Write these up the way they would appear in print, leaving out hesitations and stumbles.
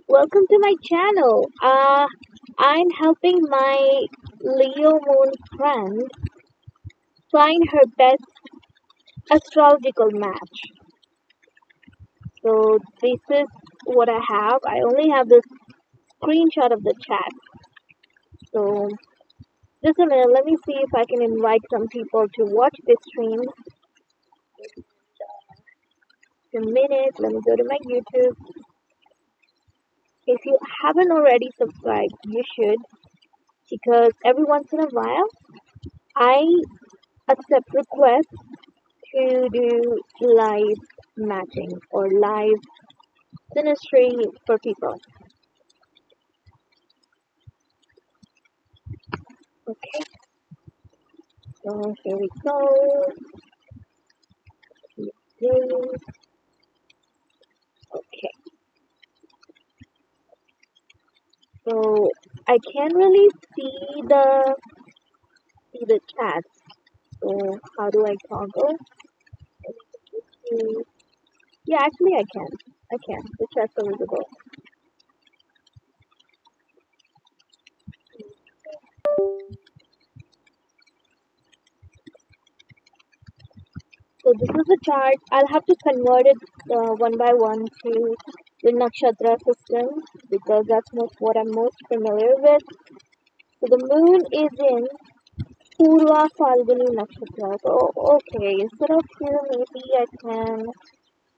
Welcome to my channel. I'm helping my Leo moon friend find her best astrological match. So this is what I have. I only have this screenshot of the chat. So just a minute, let me see if I can invite some people to watch this stream. A minute, let me go to my YouTube. If you haven't already subscribed, you should, because every once in a while I accept requests to do live matching or live synastry for people. Okay, so here we go. Okay, so I can't really see the chat. So how do I toggle? Hmm, yeah, actually I can. I can. The chat's are visible. So this is the chart. I'll have to convert it one by one to the nakshatra system because that's what I'm most familiar with. So the moon is in Purva Falguni Nakshatra. So okay, instead of here, maybe I can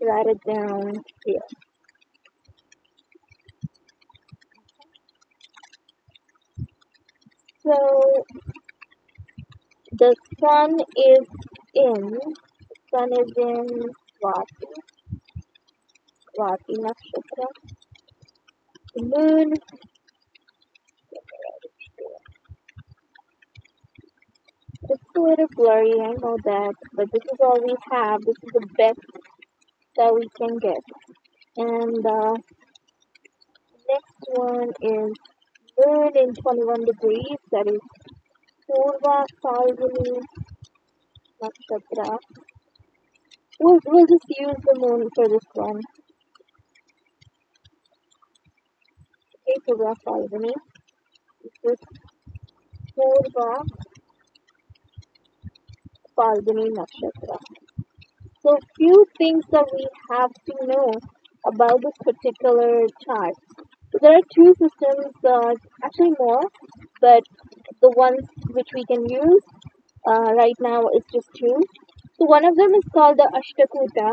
write it down here. So the in sun is in Swati Nakshatra. The moon, it's a little blurry, I know that, but this is all we have. This is the best that we can get. And the next one is moon in 21 degrees, that is Purva Falguni Nakshatra. We'll just use the moon for this one. Okay, Purva Falguni. This is Purva Falguni Nakshatra. So few things that we have to know about this particular chart. So there are two systems, actually more, but the ones which we can use right now is just two. So one of them is called the Ashtakuta,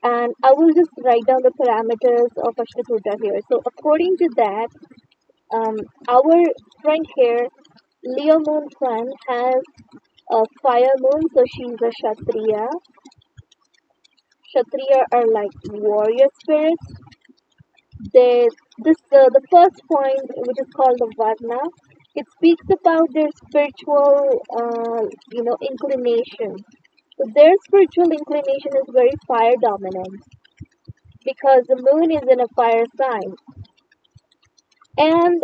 and I will just write down the parameters of Ashtakuta here. So according to that, um, our friend here, Leo Moon friend, has a fire moon, so she's a Kshatriya. Kshatriya are like warrior spirits. The first point, which is called the Varna, it speaks about their spiritual, inclination. So their spiritual inclination is very fire dominant because the moon is in a fire sign. And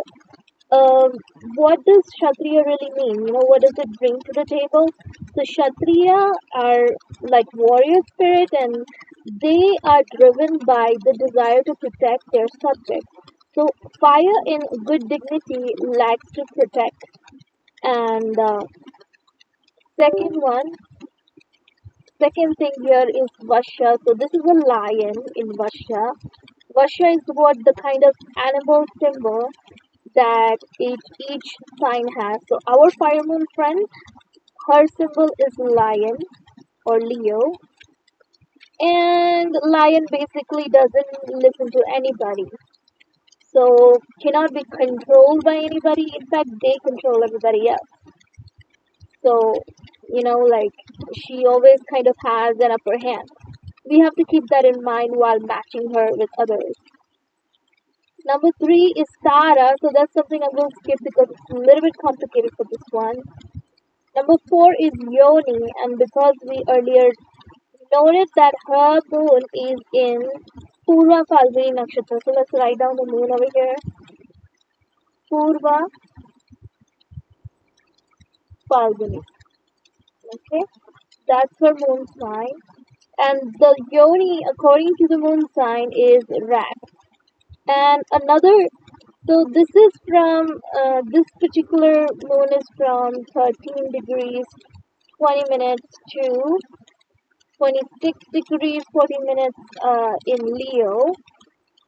um, what does Kshatriya really mean? What does it bring to the table? So Kshatriya are like warrior spirit and they are driven by the desire to protect their subjects. So fire in good dignity likes to protect. And second one, second thing here is Vasha. So this is a lion in Vasha. Vasha is what the kind of animal symbol that each sign has. So our fire moon friend, her symbol is lion or Leo, and lion basically doesn't listen to anybody. So cannot be controlled by anybody. In fact, they control everybody else. So like she always kind of has an upper hand. We have to keep that in mind while matching her with others. Number three is Tara, so that's something I'm going to skip because it's a little bit complicated for this one. Number four is Yoni, and because we earlier noted that her moon is in Purva Falguni Nakshatra, so let's write down the moon over here. Purva Falguni. Okay, that's her moon sign. And the Yoni, according to the moon sign, is rat. And another, so this is from, this particular moon is from 13 degrees 20 minutes to 26 degrees 40 minutes in Leo.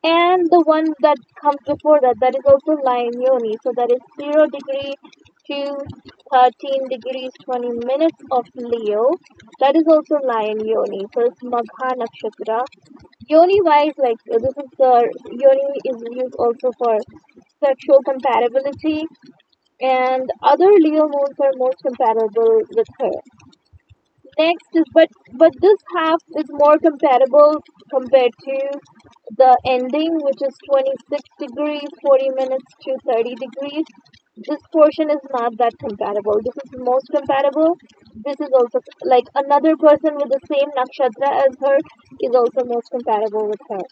And the one that comes before that, that is also Lion Yoni. So that is 0 degree to 13 degrees 20 minutes of Leo. That is also Lion Yoni. So it's Magha Nakshatra. Yoni wise, like this is the Yoni is used also for sexual compatibility, and other Leo moons are most compatible with her. Next is, but this half is more compatible compared to the ending, which is 26 degrees 40 minutes to 30 degrees. This portion is not that compatible. This is most compatible. This is also like another person with the same nakshatra as her is also most compatible with her.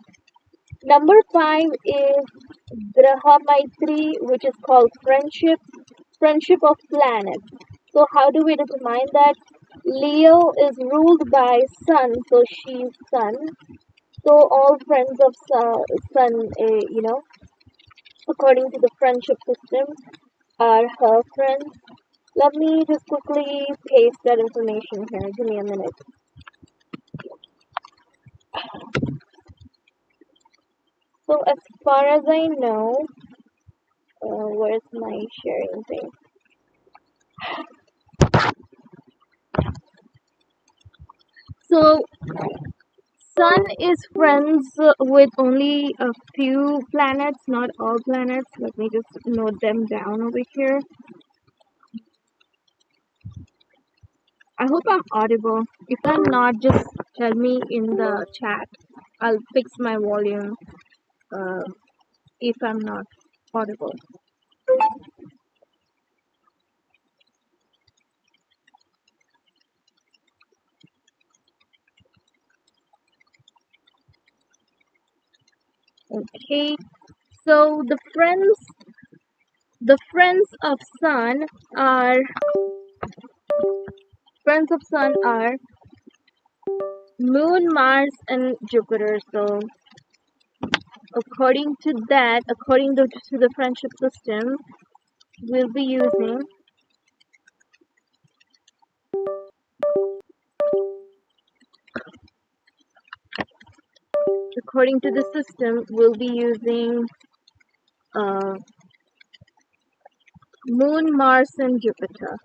Number 5 is Graha Maitri, which is called friendship, friendship of planets. So how do we determine that? Leo is ruled by Sun, so she's Sun. So all friends of Sun, according to the friendship system, are her friends. Let me just quickly paste that information here. Give me a minute. So as far as I know, where's my sharing thing? So Sun is friends with only a few planets, not all planets. Let me just note them down over here. I hope I'm audible. If I'm not, just tell me in the chat. I'll fix my volume uh, if I'm not audible. Okay. So the are friends of Sun are Moon, Mars, and Jupiter. So according to that, according to the friendship system, we'll be using, according to the system, we'll be using uh, Moon, Mars, and Jupiter.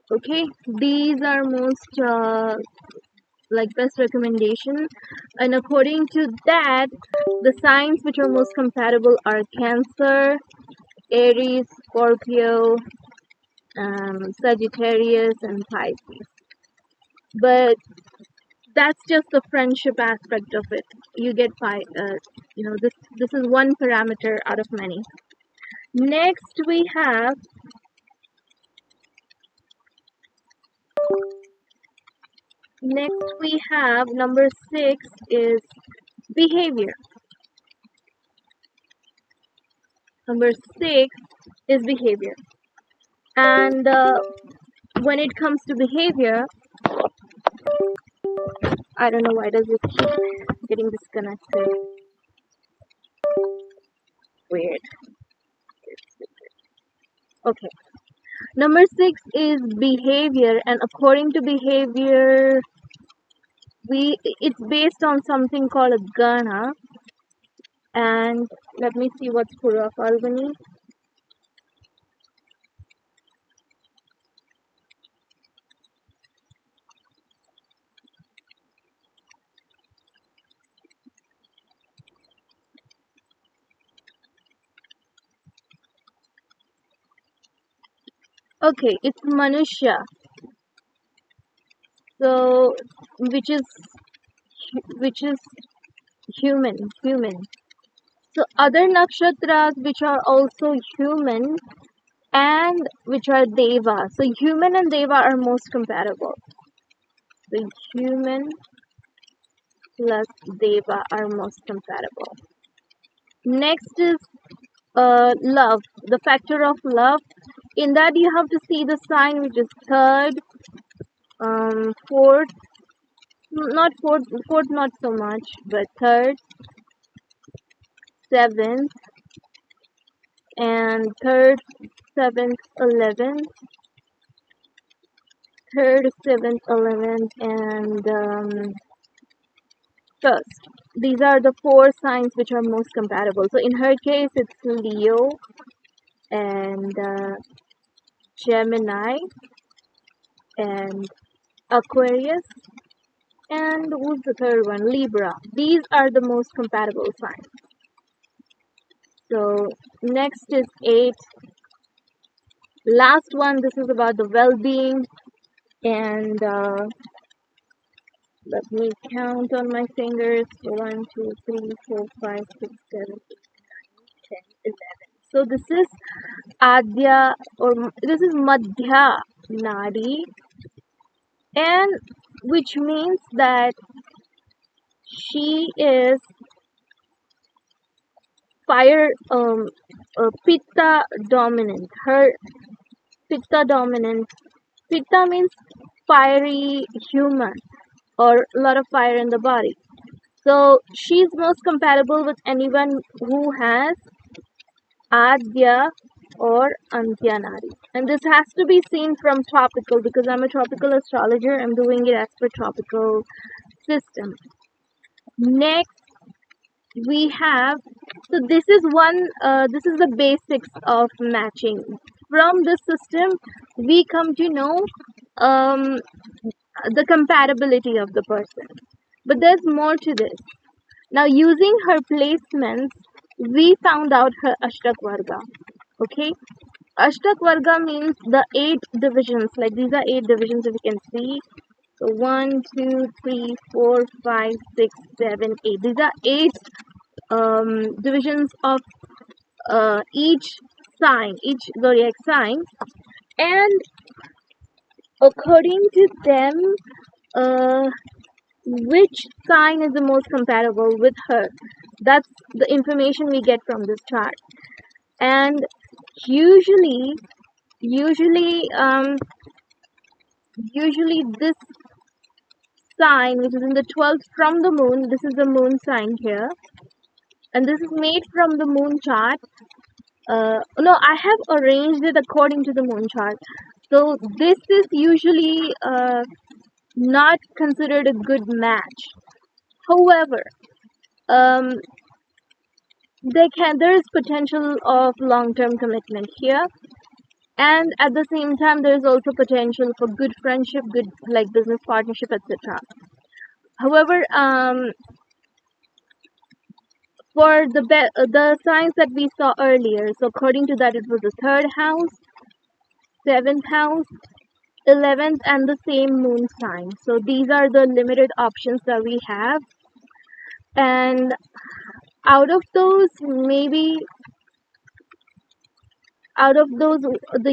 Okay, these are most like best recommendation, and according to that, the signs which are most compatible are Cancer, Aries, Scorpio, Sagittarius, and Pisces. But that's just the friendship aspect of it. You get this is one parameter out of many. Next we have number 6 is behavior. Number 6 is behavior. And when it comes to behavior, I don't know why does it keep getting disconnected. Weird. Okay. Number 6 is behavior, and according to behavior, it's based on something called a Gana. And let me see what's Pura Falguni. Okay, it's Manusha. So which is human. So other nakshatras which are also human and which are Deva. So human and Deva are most compatible. So human plus Deva are most compatible. Next is love, the factor of love. In that you have to see the sign which is third, Fourth, not fourth, fourth not so much, but third, seventh, and third, seventh, 11th, third, seventh, 11th, and first. These are the four signs which are most compatible. So in her case, it's Leo and Gemini and Aquarius, and who's the third one? Libra. These are the most compatible signs. So next is 8. Last one, this is about the well-being, and let me count on my fingers. 1, 2, 3, 4, 5, 6, 7, 8, 9, 10, 11. So this is Adya, or this is Madhya Nadi, and which means that she is fire, Pitta dominant. Her Pitta dominant. Pitta means fiery human, or a lot of fire in the body. So she's most compatible with anyone who has Adya or Antyanadi. And this has to be seen from tropical, because I'm a tropical astrologer. I'm doing it as per tropical system. Next, we have, so this is this is the basics of matching. From this system, we come to know um, the compatibility of the person. But there's more to this. Now, using her placements, we found out her Ashtak Varga. Okay? Ashtak Varga means the 8 divisions. Like these are 8 divisions, if you can see. So 1, 2, 3, 4, 5, 6, 7, 8. These are 8 divisions of each sign, each zodiac sign. And according to them, which sign is the most compatible with her? That's the information we get from this chart. And usually this sign, which is in the 12th from the moon, this is the moon sign here, and this is made from the moon chart. No, I have arranged it according to the moon chart. So this is usually not considered a good match. However, there is potential of long-term commitment here, and at the same time there is also potential for good friendship, good like business partnership, etc. However, for the signs that we saw earlier, so according to that, it was the 3rd house, 7th house, 11th, and the same moon sign. So these are the limited options that we have, and out of those, the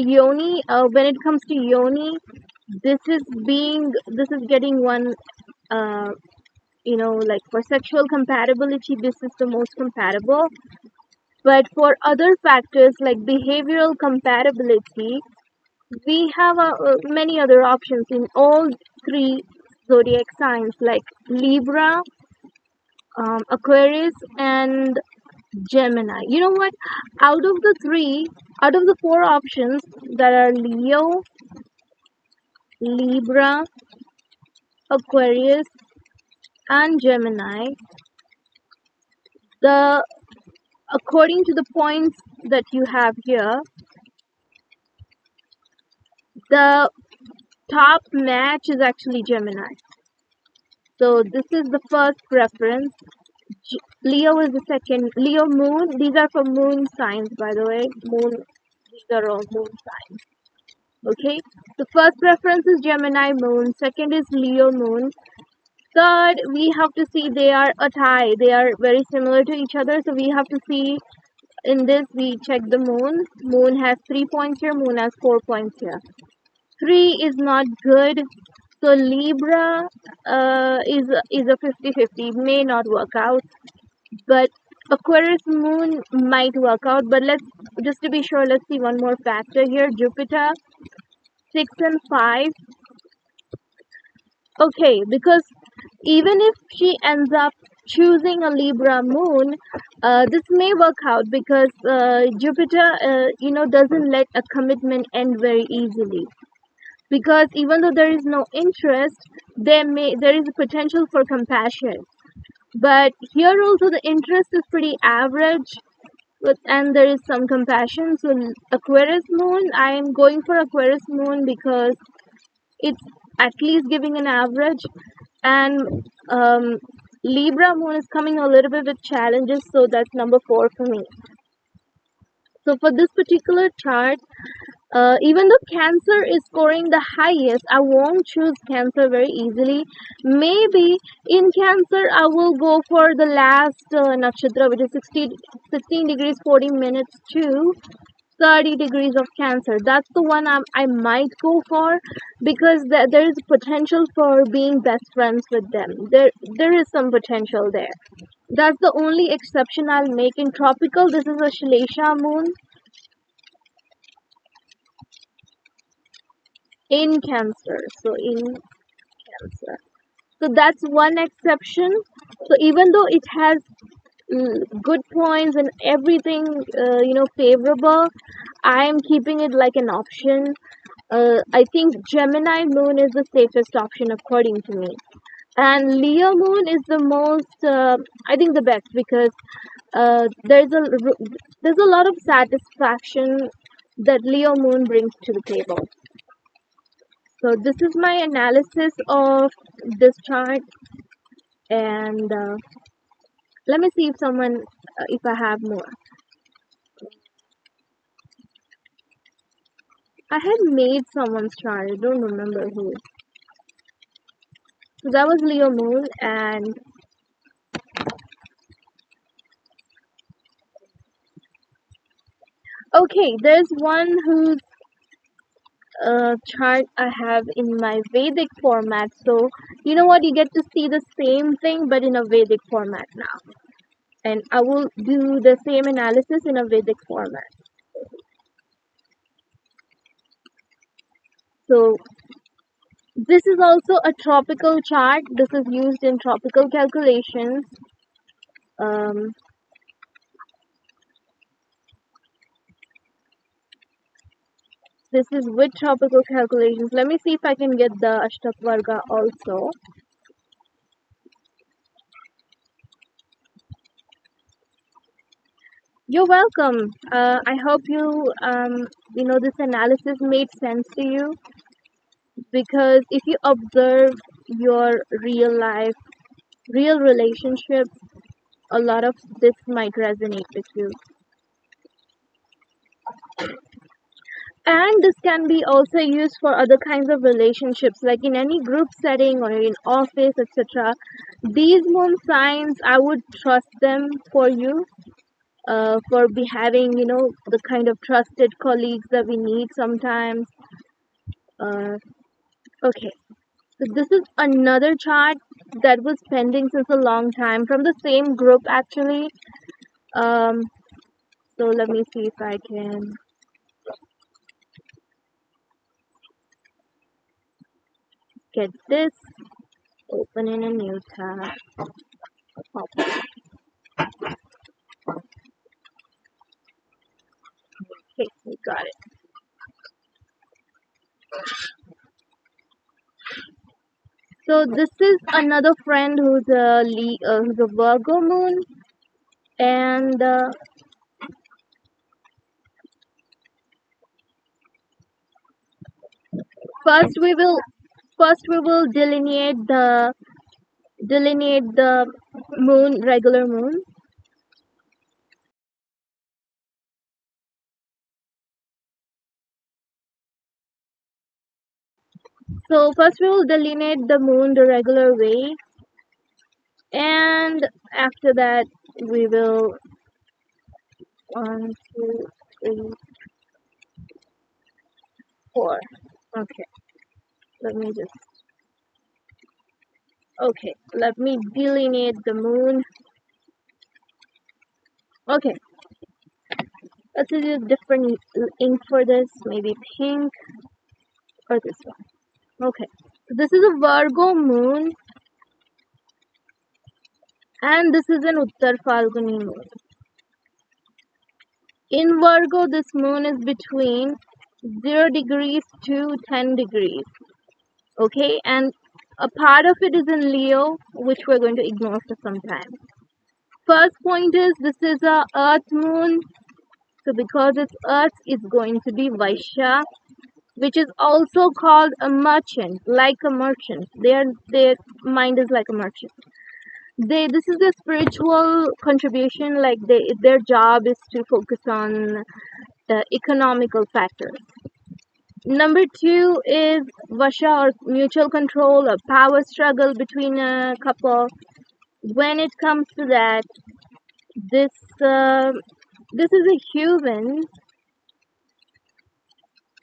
yoni, when it comes to yoni, this is getting one, like for sexual compatibility, this is the most compatible. But for other factors like behavioral compatibility, we have many other options in all 3 zodiac signs, like Libra, Aquarius, and Gemini. You know what? Out of the 4 options that are Leo, Libra, Aquarius, and Gemini, according to the points that you have here, the top match is actually Gemini. So this is the first preference. Leo is the second. Leo moon. These are for moon signs, by the way. These are all moon signs. Okay. The first preference is Gemini moon. Second is Leo moon. Third, we have to see they are a tie. They are very similar to each other. So we have to see in this, we check the moon. Moon has 3 points here. Moon has 4 points here. 3 is not good. So Libra is a 50-50. May not work out. But Aquarius moon might work out. But just to be sure, let's see one more factor here. Jupiter, 6 and 5. Okay, because even if she ends up choosing a Libra moon, this may work out because Jupiter, doesn't let a commitment end very easily. Because even though there is no interest, there is a potential for compassion. But here also the interest is pretty average, and there is some compassion. So Aquarius moon, I am going for Aquarius moon because it's at least giving an average, and Libra moon is coming a little bit with challenges, so that's number 4 for me. So for this particular chart, even though Cancer is scoring the highest, I won't choose Cancer very easily. Maybe in Cancer, I will go for the last nakshatra, which is 16 degrees 40 minutes to 30 degrees of Cancer. That's the one I might go for because there is potential for being best friends with them. There is some potential there. That's the only exception I'll make. In tropical, this is a Shalesha moon in Cancer. So in Cancer. So that's one exception. So even though it has good points and everything, favorable, I am keeping it like an option. I think Gemini moon is the safest option according to me. And Leo moon is the most, I think, the best because there's a lot of satisfaction that Leo moon brings to the table. So this is my analysis of this chart, and let me see if I have more. I had made someone's chart. I don't remember who. So that was Leo moon, and okay, there's one whose chart I have in my Vedic format. So you know what? You get to see the same thing, but in a Vedic format now. And I will do the same analysis in a Vedic format. So this is also a tropical chart. This is used in tropical calculations. Um, this is with tropical calculations. Let me see if I can get the Ashtakvarga also. You're welcome. I hope this analysis made sense to you because if you observe your real life, real relationships, a lot of this might resonate with you. And this can be also used for other kinds of relationships, like in any group setting or in office, etc. These moon signs, I would trust them for you, for be having, the kind of trusted colleagues that we need sometimes. Uh, okay, so this is another chart that was pending since a long time from the same group actually. Um, so let me see if I can get this open in a new tab. Okay, we got it. So this is another friend who's a Virgo moon, and first we will first we will delineate the moon, regular moon. So first we will delineate the moon the regular way, and after that we will 1, 2, 3, 4. Okay, let me just let me delineate the moon. Okay, let's use a different ink for this, maybe pink or this one. Okay. So this is a Virgo moon, and this is an Uttar Falguni moon. In Virgo, this moon is between 0 degrees to 10 degrees. Okay, and a part of it is in Leo, which we're going to ignore for some time. First point is this is a Earth moon, so because it's Earth, it's going to be Vaishya, which is also called a merchant, like a merchant. Their mind is like a merchant. This is a spiritual contribution, like their job is to focus on the economical factors. Number two is Vasha, or mutual control, a power struggle between a couple. When it comes to that, this this is a human,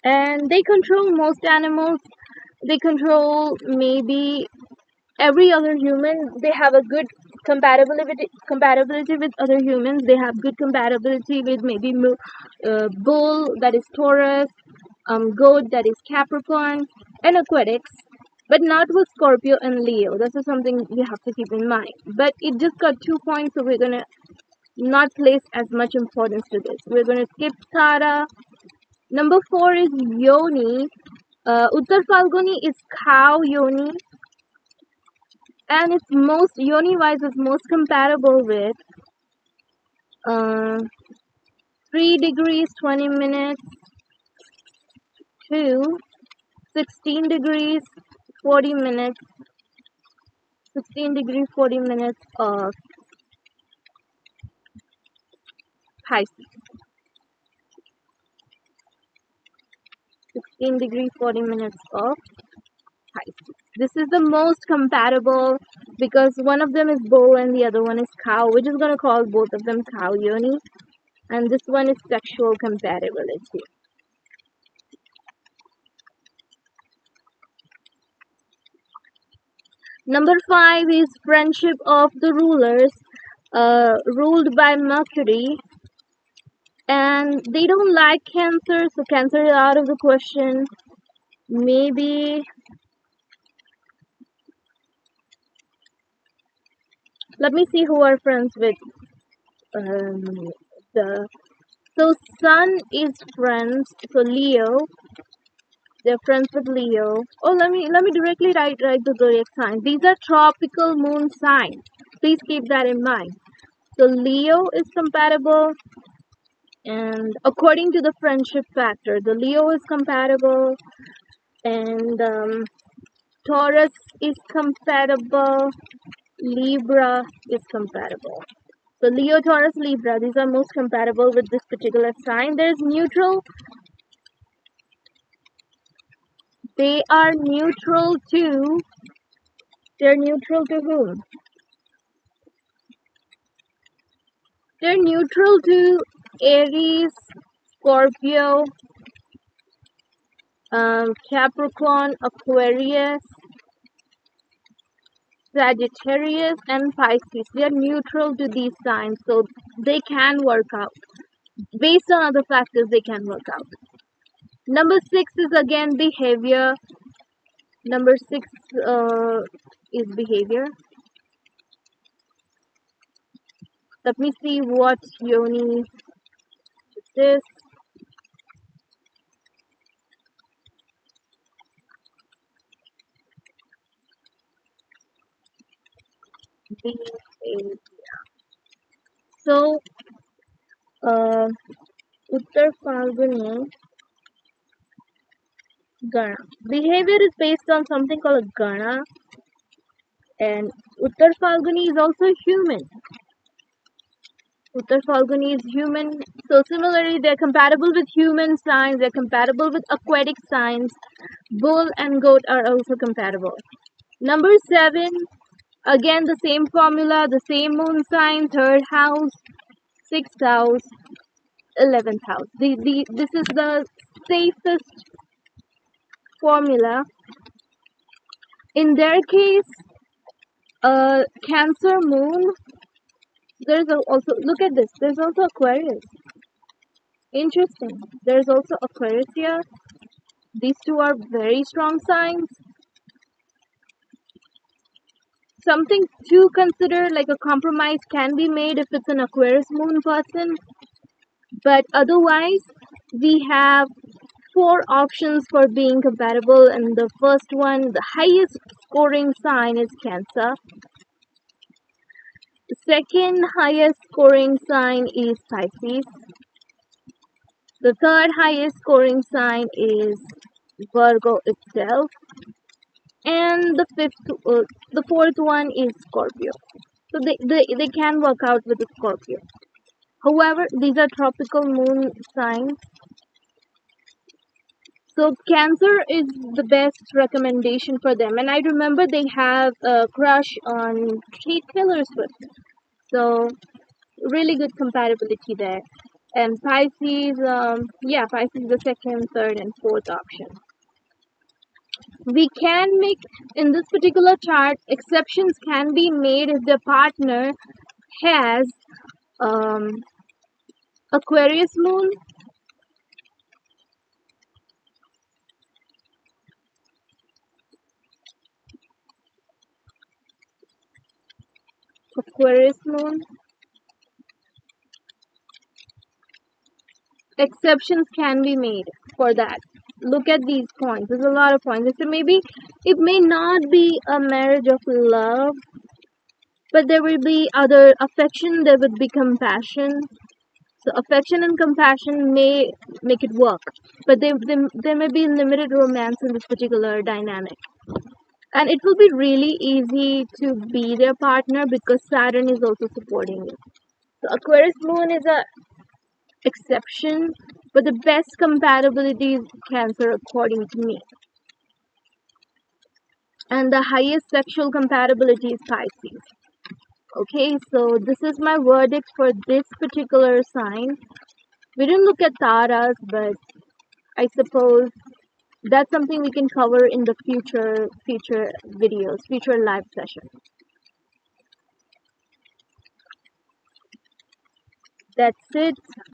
and they control most animals. They control maybe every other human. They have a good compatibility with other humans. They have good compatibility with maybe bull, that is Taurus, goat, that is Capricorn, and Aquatics, but not with Scorpio and Leo. This is something you have to keep in mind. But it just got 2 points, so we're gonna not place as much importance to this. We're gonna skip Tara. Number 4 is Yoni. Uttar Falguni is cow Yoni, and it's most Yoni wise is most compatible with uh, 3 degrees 20 minutes to 16 degrees 40 minutes, 16 degrees 40 minutes of Pisces, 16 degrees 40 minutes of Pisces. This is the most compatible because one of them is bull and the other one is cow. We're just going to call both of them cow Yoni, and this one is sexual compatibility. Number 5 is friendship of the rulers, ruled by Mercury, and they don't like Cancer, so Cancer is out of the question. Maybe, let me see who are friends with um, the. So Sun is friends. So Leo, they're friends with Leo. Oh, let me directly write the zodiac signs. These are tropical moon signs. Please keep that in mind. So Leo is compatible, and according to the friendship factor, the Leo is compatible, and Taurus is compatible, Libra is compatible. So Leo, Taurus, Libra, these are most compatible with this particular sign. There's neutral. They are neutral to, they're neutral to whom? They're neutral to Aries, Scorpio, Capricorn, Aquarius, Sagittarius, and Pisces. They're neutral to these signs, so they can work out. Based on other factors, they can work out. Number 6 is again behavior. Number 6 is behavior. Let me see what Yoni is. Behavior. So, Uttar Falguni Gana. Behavior is based on something called a Gana, and Uttar Falguni is also human. Uttar Falguni is human. So similarly, they're compatible with human signs. They're compatible with aquatic signs. Bull and goat are also compatible. Number 7, again the same formula, the same moon sign, 3rd house, 6th house, 11th house. This is the safest formula. In their case, Cancer moon, there's also, look at this, there's also Aquarius. Interesting. There's also Aquarius here. These two are very strong signs. Something to consider, like a compromise can be made if it's an Aquarius moon person, but otherwise, we have four options for being compatible, and the first one, the highest scoring sign, is Cancer. The second highest scoring sign is Pisces. The third highest scoring sign is Virgo itself, and the fourth one is Scorpio. So they can work out with the Scorpio. However, these are tropical moon signs. So Cancer is the best recommendation for them. And I remember they have a crush on Taylor Swift. So really good compatibility there. And Pisces, yeah, Pisces is the second, third, and fourth option. We can make, in this particular chart, exceptions can be made if the partner has um, Aquarius moon, Aquarius moon. Exceptions can be made for that. Look at these points. There's a lot of points. So maybe it may not be a marriage of love, but there will be other affection, there would be compassion. So affection and compassion may make it work, but there may be limited romance in this particular dynamic. And it will be really easy to be their partner because Saturn is also supporting you. So Aquarius moon is a exception, but the best compatibility is Cancer according to me. And the highest sexual compatibility is Pisces. Okay, so this is my verdict for this particular sign. We didn't look at taras, but I suppose that's something we can cover in the future videos, future live sessions. That's it.